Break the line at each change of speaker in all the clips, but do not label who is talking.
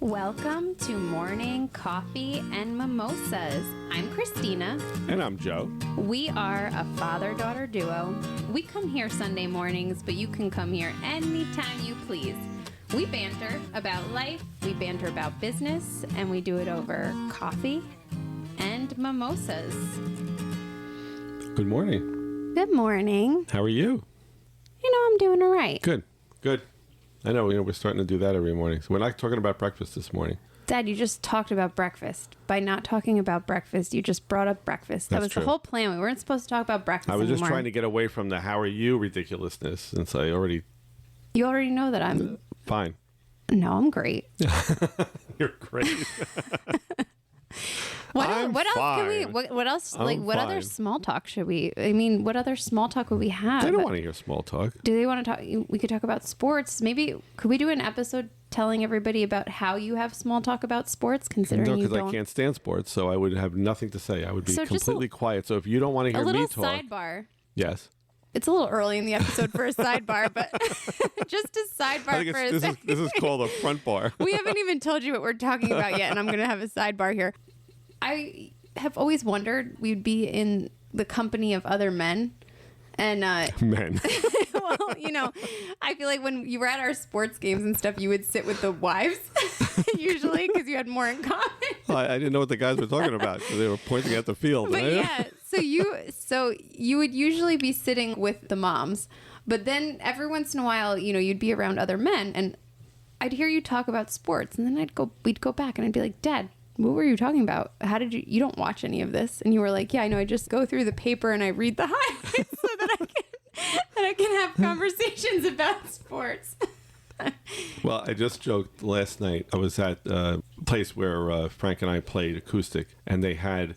Welcome to Morning Coffee and Mimosas. I'm Christina.
And I'm Joe.
We are a father-daughter duo. We come here Sunday mornings, but you can come here anytime you please. We banter about life, we banter about business, and we do it over coffee and mimosas.
Good morning.
Good morning.
How are you?
I'm doing all right.
Good. I know, we're starting to do that every morning. So we're not talking about breakfast this morning.
Dad, you just talked about breakfast. By not talking about breakfast, you just brought up breakfast. That was
true.
the whole plan. We weren't supposed to talk about breakfast
I was
anymore.
just trying to get away from the how are you ridiculousness since I already...
You already know that I'm...
Fine.
No, I'm great.
You're great.
What else can we? What else? What other
fine.
small talk should we? I mean, what other small talk would we have?
They don't want to hear small talk.
Do they want to talk? We could talk about sports. Maybe could we do an episode telling everybody about how you have small talk about sports? Considering
No,
you
because
don't.
I can't stand sports, so I would have nothing to say. I would be
So just
completely quiet. So if you don't want to
a
hear
little
me talk...
sidebar.
Yes.
It's a little early in the episode for a sidebar, but just a sidebar
I think
for a
this
second.
is called a front bar.
We haven't even told you what we're talking about yet, and I'm going to have a sidebar here. I have always wondered we'd be in the company of other men. And,
Men.
well, I feel like when you were at our sports games and stuff, you would sit with the wives, usually, because you had more in common.
I didn't know what the guys were talking about because they were pointing at the field.
But yeah, so you would usually be sitting with the moms, but then every once in a while, you'd be around other men, and I'd hear you talk about sports, and then we'd go back, and I'd be like, Dad, what were you talking about? How did you don't watch any of this? And you were like, yeah, I know. I just go through the paper and I read the highlights so that I can have conversations about sports.
Well, I just joked last night. I was at a place where Frank and I played acoustic, and they had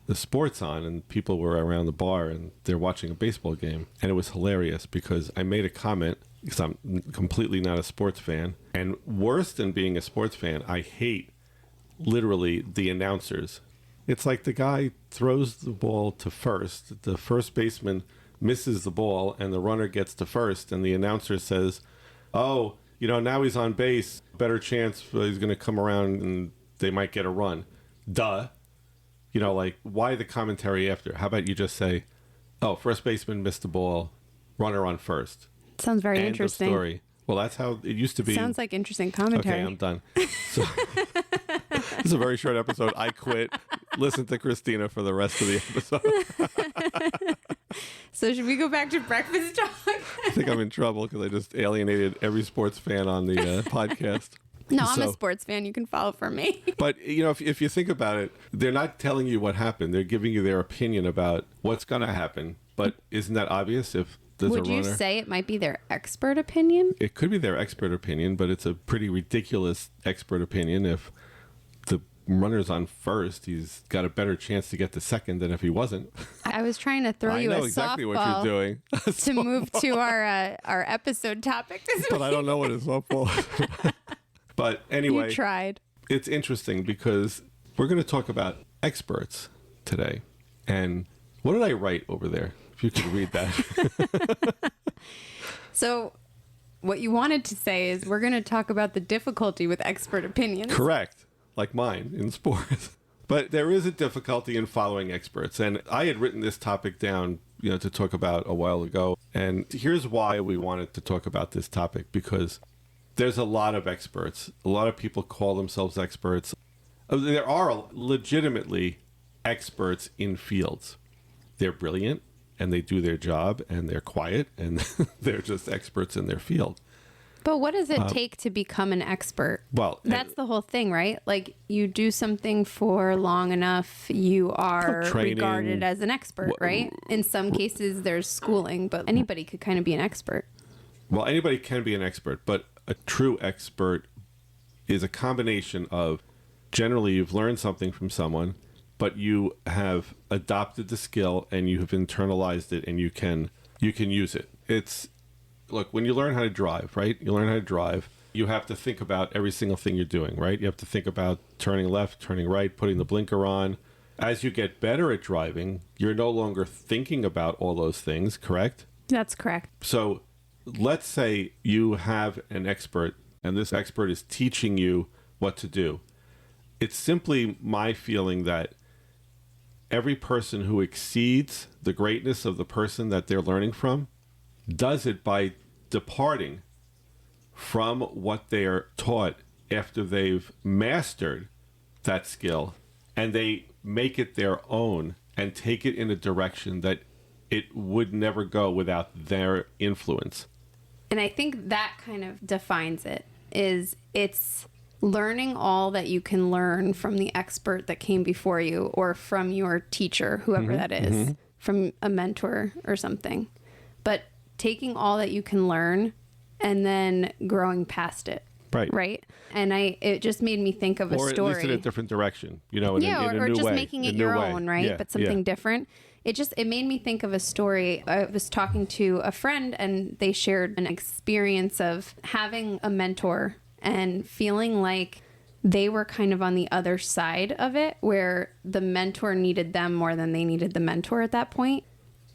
the sports on, and people were around the bar, and they're watching a baseball game. And it was hilarious because I made a comment, because I'm completely not a sports fan. And worse than being a sports fan, I hate literally the announcers. It's like the guy throws the ball to first, the first baseman misses the ball, and the runner gets to first, and the announcer says, oh, now he's on base, better chance he's going to come around and they might get a run. Duh. Why the commentary after? How about you just say, oh, first baseman missed the ball, runner on first.
Sounds very
End
interesting.
of story. Well, that's how it used to be.
Sounds like interesting commentary.
Okay, I'm done. So, this is a very short episode. I quit. Listen to Christina for the rest of the episode.
So should we go back to breakfast talk?
I think I'm in trouble because I just alienated every sports fan on the podcast.
No, I'm a sports fan. You can follow for me.
But, if you think about it, they're not telling you what happened. They're giving you their opinion about what's going to happen. But isn't that obvious if there's a runner?
Would you say it might be their expert opinion?
It could be their expert opinion, but it's a pretty ridiculous expert opinion. If the runner's on first, he's got a better chance to get to second than if he wasn't.
I was trying to throw you a
I know exactly what
softball
you're doing.
to move to our episode topic this
But I don't know what a softball is. But anyway,
You tried.
It's interesting because we're going to talk about experts today. And what did I write over there? If you could read that.
So what you wanted to say is we're going to talk about the difficulty with expert opinions.
Correct. Like mine in sports. But there is a difficulty in following experts. And I had written this topic down, to talk about a while ago. And here's why we wanted to talk about this topic, because there's a lot of experts. A lot of people call themselves experts. There are legitimately experts in fields. They're brilliant and they do their job and they're quiet and they're just experts in their field.
But what does it take to become an expert?
Well,
that's the whole thing, right? Like you do something for long enough, you are
training,
regarded as an expert, right? In some cases there's schooling, but anybody could kind of be an expert.
Well, anybody can be an expert, but a true expert is a combination of generally you've learned something from someone, but you have adopted the skill and you have internalized it and you can use it. Look, when you learn how to drive, right? You learn how to drive, you have to think about every single thing you're doing, right? You have to think about turning left, turning right, putting the blinker on. As you get better at driving, you're no longer thinking about all those things, correct?
That's correct.
So let's say you have an expert and this expert is teaching you what to do. It's simply my feeling that every person who exceeds the greatness of the person that they're learning from does it by departing from what they're taught after they've mastered that skill, and they make it their own and take it in a direction that it would never go without their influence.
And I think that kind of defines it. It's learning all that you can learn from the expert that came before you, or from your teacher, whoever that is, from a mentor or something. But taking all that you can learn and then growing past it. Right. And it just made me think of a story.
Or at least in a different direction, in a new way.
Or just making it your own, right?
Yeah,
but something different. It made me think of a story. I was talking to a friend and they shared an experience of having a mentor and feeling like they were kind of on the other side of it, where the mentor needed them more than they needed the mentor at that point.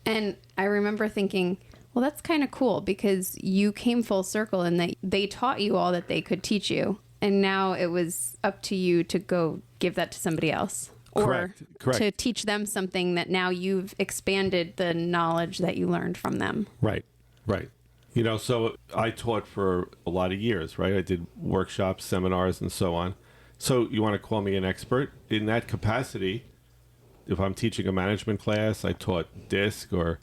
And I remember thinking, well, that's kind of cool, because you came full circle and that they taught you all that they could teach you. And now it was up to you to go give that to somebody else. Or
Correct.
to teach them something that now you've expanded the knowledge that you learned from them.
Right. So I taught for a lot of years, right? I did workshops, seminars, and so on. So you want to call me an expert? In that capacity, if I'm teaching a management class, I taught DISC or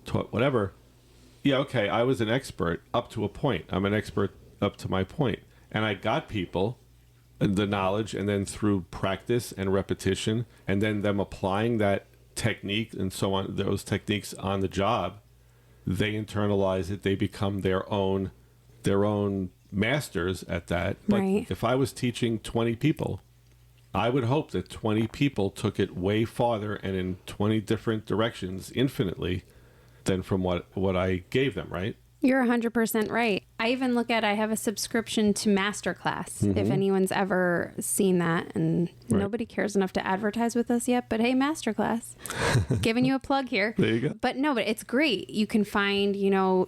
taught whatever. Yeah, okay, I was an expert up to a point. I'm an expert up to my point. And I got people the knowledge, and then through practice and repetition, and then them applying that technique and so on, those techniques on the job, they internalize it. They become their own masters at that. But if I was teaching 20 people, I would hope that 20 people took it way farther and in 20 different directions infinitely than from what I gave them, right?
You're 100% right. I even I have a subscription to Masterclass, if anyone's ever seen that. And nobody cares enough to advertise with us yet. But hey, Masterclass, giving you a plug here.
There you go.
But it's great. You can find,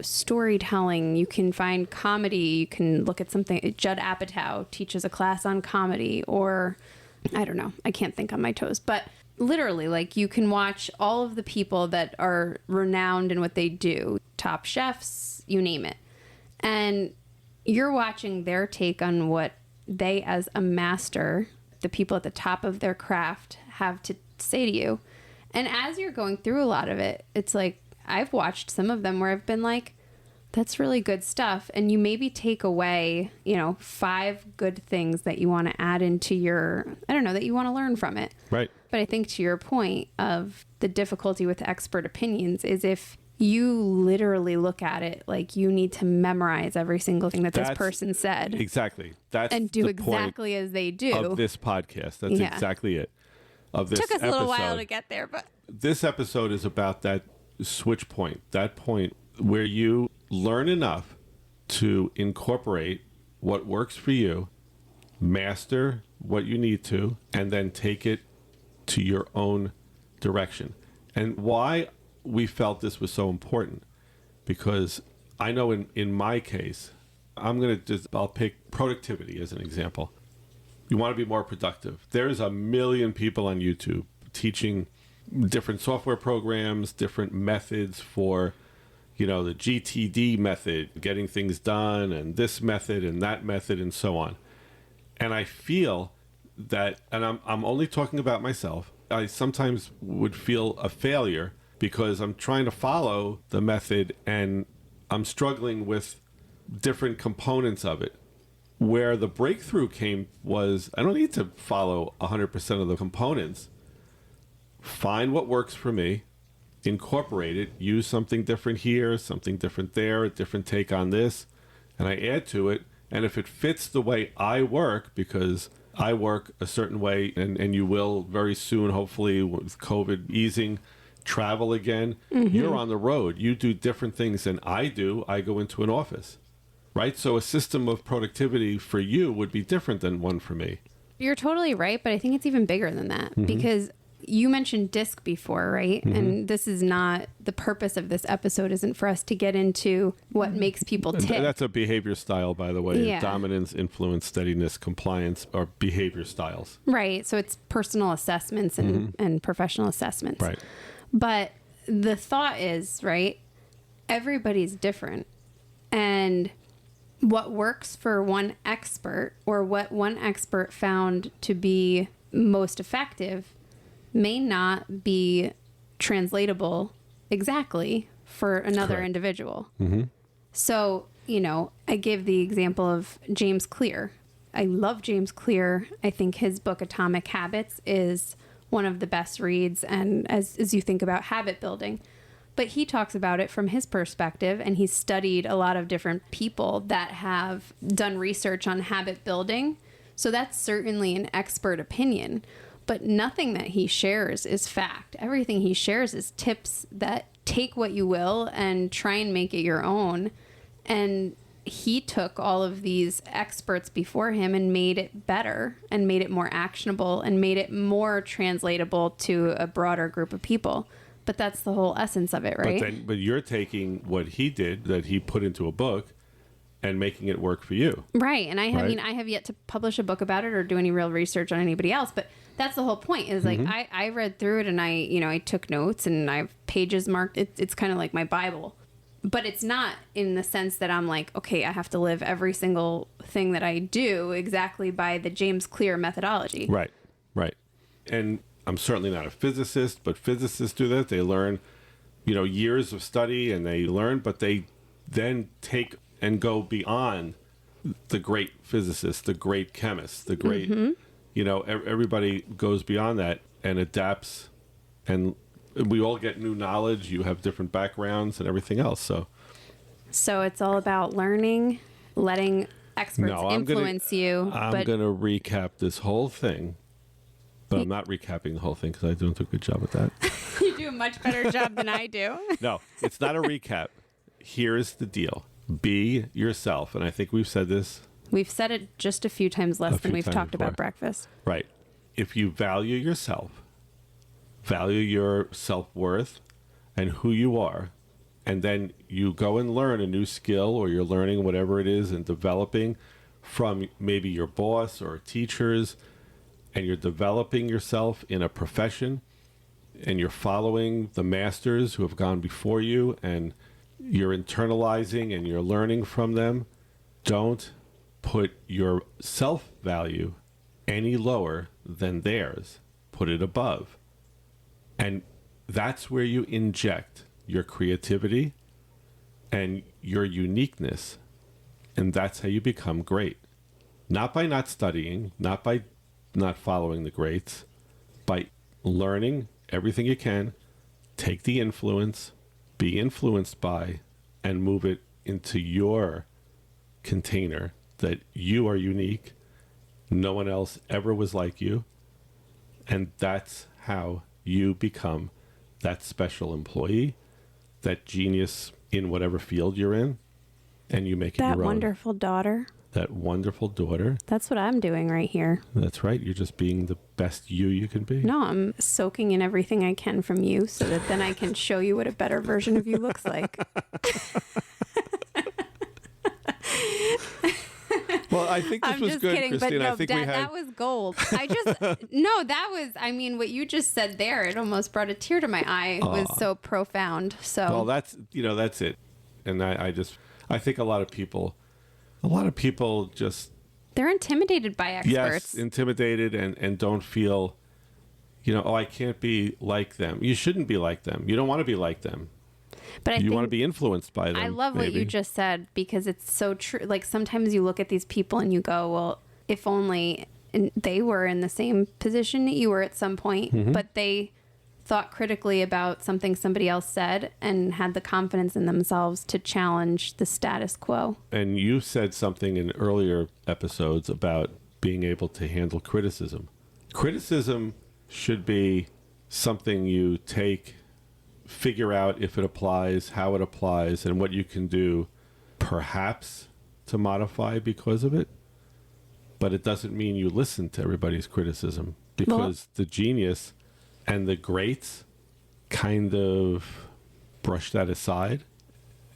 storytelling. You can find comedy. You can look at something. Judd Apatow teaches a class on comedy. Or, I don't know. I can't think on my toes. But literally, you can watch all of the people that are renowned in what they do. Top chefs, you name it. And you're watching their take on what they, as a master, the people at the top of their craft, have to say to you. And as you're going through a lot of it, it's I've watched some of them where I've been like, that's really good stuff. And you maybe take away, 5 good things that you want to add into that you want to learn from it.
Right.
But I think to your point of the difficulty with expert opinions is if you literally look at it like you need to memorize every single thing that this person said.
Exactly.
And do exactly as they do.
Of this podcast. That's exactly it. Of this
Took us a little while to get there, but
this episode is about that switch point, that point where you learn enough to incorporate what works for you, master what you need to, and then take it to your own direction. And why we felt this was so important, because I know in my case, I'll pick productivity as an example. You want to be more productive. There's a million people on YouTube teaching different software programs, different methods for, the GTD method, getting things done, and this method and that method and so on. And I feel that, and I'm only talking about myself, I sometimes would feel a failure because I'm trying to follow the method and I'm struggling with different components of it. Where the breakthrough came was, I don't need to follow 100% of the components. Find what works for me, incorporate it, use something different here, something different there, a different take on this, and I add to it. And if it fits the way I work, because I work a certain way, and you will very soon, hopefully, with COVID easing, travel again. You're on the road. You do different things than I do. I go into an office, right? So a system of productivity for you would be different than one for me.
You're totally right, but I think it's even bigger than that, because you mentioned DISC before, right?
Mm-hmm.
And this is not the purpose of this episode, isn't for us to get into what makes people
And
tick.
that's a behavior style, by the way.
Yeah.
Dominance, influence, steadiness, compliance are behavior styles.
Right. So it's personal assessments and professional assessments.
Right.
But the thought is, right, everybody's different. And what works for one expert, or what one expert found to be most effective, may not be translatable exactly for another
Correct.
individual.
Mm-hmm.
So, I give the example of James Clear. I love James Clear. I think his book Atomic Habits is one of the best reads, and as you think about habit building. But he talks about it from his perspective, and he's studied a lot of different people that have done research on habit building. So that's certainly an expert opinion. But nothing that he shares is fact. Everything he shares is tips that take what you will and try and make it your own. And he took all of these experts before him and made it better and made it more actionable and made it more translatable to a broader group of people. But that's the whole essence of it, right?
But you're taking what he did, that he put into a book, and making it work for you.
Right. And I
Right.
have yet to publish a book about it or do any real research on anybody else. But that's the whole point is like, I read through it and I took notes and I have pages marked. It's kind of like my Bible. But it's not in the sense that I'm like, okay, I have to live every single thing that I do exactly by the James Clear methodology.
Right. Right. And I'm certainly not a physicist, but physicists do that. They learn, years of study, and they learn, but they then take and go beyond the great physicists, the great chemists, the great, everybody goes beyond that and adapts, and we all get new knowledge. You have different backgrounds and everything else.
So it's all about learning, letting experts influence you.
I'm going to recap this whole thing, but I'm not recapping the whole thing because I don't do a good job at that.
You do a much better job than I do.
No, it's not a recap. Here's the deal. Be yourself. And I think we've said this.
We've said it just a few times less than we've talked
before.
about breakfast.
Right. If you value yourself, value your self-worth and who you are, and then you go and learn a new skill, or you're learning whatever it is and developing from maybe your boss or teachers, and you're developing yourself in a profession, and you're following the masters who have gone before you, and you're internalizing and you're learning from them, don't put your self-value any lower than theirs. Put it above. And that's where you inject your creativity and your uniqueness. And that's how you become great. Not by not studying, not by not following the greats, by learning everything you can, take the influence, be influenced by, and move it into your container that you are unique. No one else ever was like you. And that's how you become that special employee, that genius in whatever field you're in, and you make it your own.
That wonderful daughter.
That wonderful daughter.
That's what I'm doing right here.
That's right. You're just being the best you can be.
No, I'm soaking in everything I can from you so that then I can show you what a better version of you looks like.
Well, I think this
I'm
was
just
good,
kidding,
Christine.
but no,
I think
Dad,
we had...
that was gold. What you just said there, it almost brought a tear to my eye. It was so profound. So,
Well, that's it. And I think a lot of people just...
They're intimidated by experts.
Yes, intimidated and don't feel, I can't be like them. You shouldn't be like them. You don't want to be like them.
But
You want to be influenced by them.
I love what you just said because it's so true. Like sometimes you look at these people and you go, well, if only they were in the same position that you were at some point, but they thought critically about something somebody else said and had the confidence in themselves to challenge the status quo.
And you said something in earlier episodes about being able to handle criticism. Criticism should be something you take, figure out if it applies, how it applies, and what you can do perhaps to modify because of it. But it doesn't mean you listen to everybody's criticism, because the genius and the greats kind of brush that aside.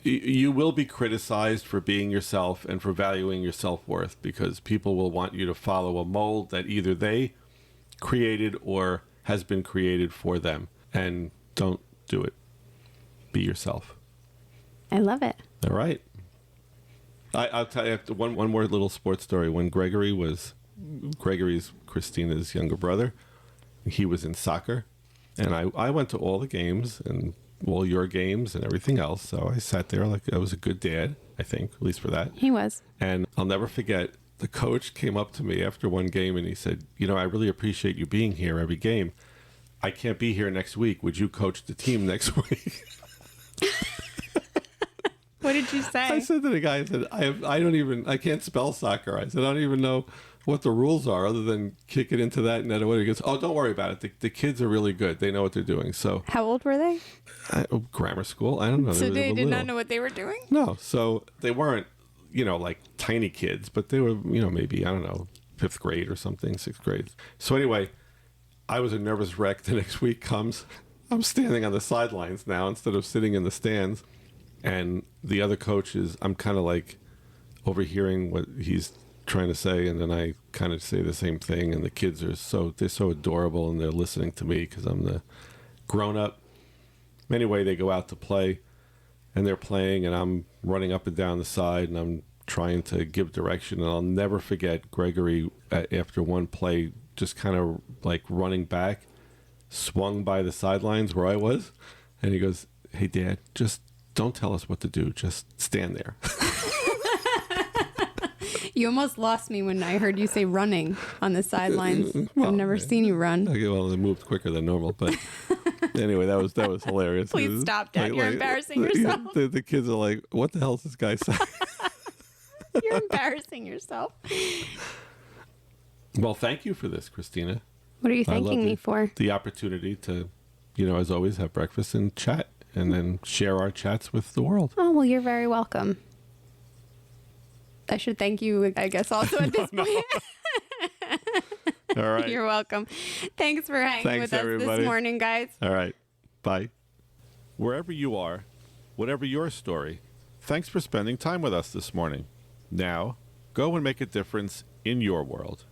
You will be criticized for being yourself and for valuing your self-worth, because people will want you to follow a mold that either they created or has been created for them. And don't do it. Be yourself.
I love it.
All right. I'll tell you one more little sports story. When Gregory's Christina's younger brother, he was in soccer, and I went to all the games and all your games and everything else. So I sat there like I was a good dad, I think, at least for that.
He was.
And I'll never forget, the coach came up to me after one game and he said, I really appreciate you being here every game. I can't be here next week. Would you coach the team next week?
What did you say?
I said to the guy, I said, I can't spell soccer. I said, I don't even know what the rules are other than kick it into that net. He goes, oh, don't worry about it. The kids are really good. They know what they're doing. So
how old were they?
Grammar school. I don't know.
So they did not know what they were doing?
No. So they weren't, like tiny kids, but they were, maybe, I don't know, 5th grade or something, 6th grade. So anyway, I was a nervous wreck. The next week comes, I'm standing on the sidelines now instead of sitting in the stands. And the other coaches, I'm kind of like overhearing what he's trying to say, and then I kind of say the same thing, and the kids are they're so adorable, and they're listening to me because I'm the grown-up. Anyway, they go out to play, and they're playing, and I'm running up and down the side, and I'm trying to give direction, and I'll never forget Gregory, after one play, just kind of like running back, swung by the sidelines where I was, and he goes, hey, Dad, just don't tell us what to do. Just stand there.
You almost lost me when I heard you say running on the sidelines.
Well,
I've never seen you run.
Okay, well, they moved quicker than normal, but anyway, that was hilarious.
Please stop, Dad. You're embarrassing yourself.
The kids are like, what the hell is this guy saying?
You're embarrassing yourself.
Well, thank you for this, Christina.
What are you thanking me for?
The opportunity to, as always, have breakfast and chat, and then share our chats with the world.
Oh, well, you're very welcome. I should thank you, I guess, also at this point.
All right.
You're welcome. Thanks for hanging with us
everybody.
this morning, guys.
All right. Bye. Wherever you are, whatever your story, thanks for spending time with us this morning. Now, go and make a difference in your world.